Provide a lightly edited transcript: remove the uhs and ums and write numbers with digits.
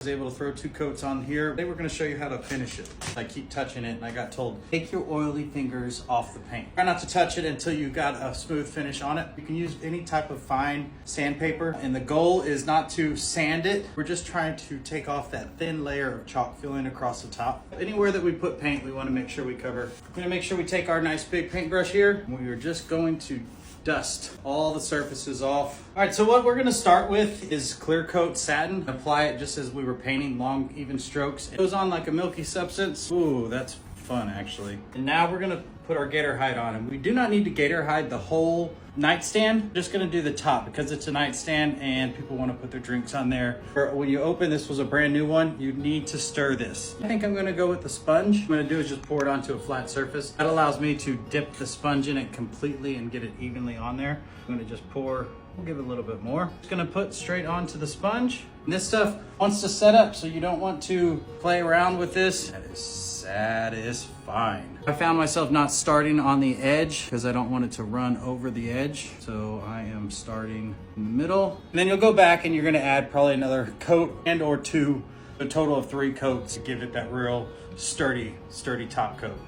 was able to throw 2 coats on here. Today we're gonna show you how to finish it. I keep touching it and I got told, take your oily fingers off the paint. Try not to touch it until you got a smooth finish on it. You can use any type of fine sandpaper, and the goal is not to sand it. We're just trying to take off that thin layer of chalk filling across the top. Anywhere that we put paint, we wanna make sure we cover. We're gonna make sure we take our nice big paintbrush here, and we are just going to dust all the surfaces off. All right, so what we're gonna start with is clear coat satin. Apply it just as we were painting, long, even strokes. It goes on like a milky substance. Ooh, that's fun actually. And now we're gonna put our gator hide on, and we do not need to gator hide the whole nightstand. Just gonna do the top because it's a nightstand and people want to put their drinks on there. When you open, this was a brand new one, you need to stir this. I think I'm gonna go with the sponge. What I'm gonna do is just pour it onto a flat surface. That allows me to dip the sponge in it completely and get it evenly on there. I'm gonna just pour, we'll give it a little bit more. Just gonna put straight onto the sponge. And this stuff wants to set up, so you don't want to play around with this. That is satisfying. I found myself not starting on the edge because I don't want it to run over the edge. So I am starting in the middle. And then you'll go back and you're gonna add probably another coat and or 2, a total of 3 coats to give it that real sturdy top coat.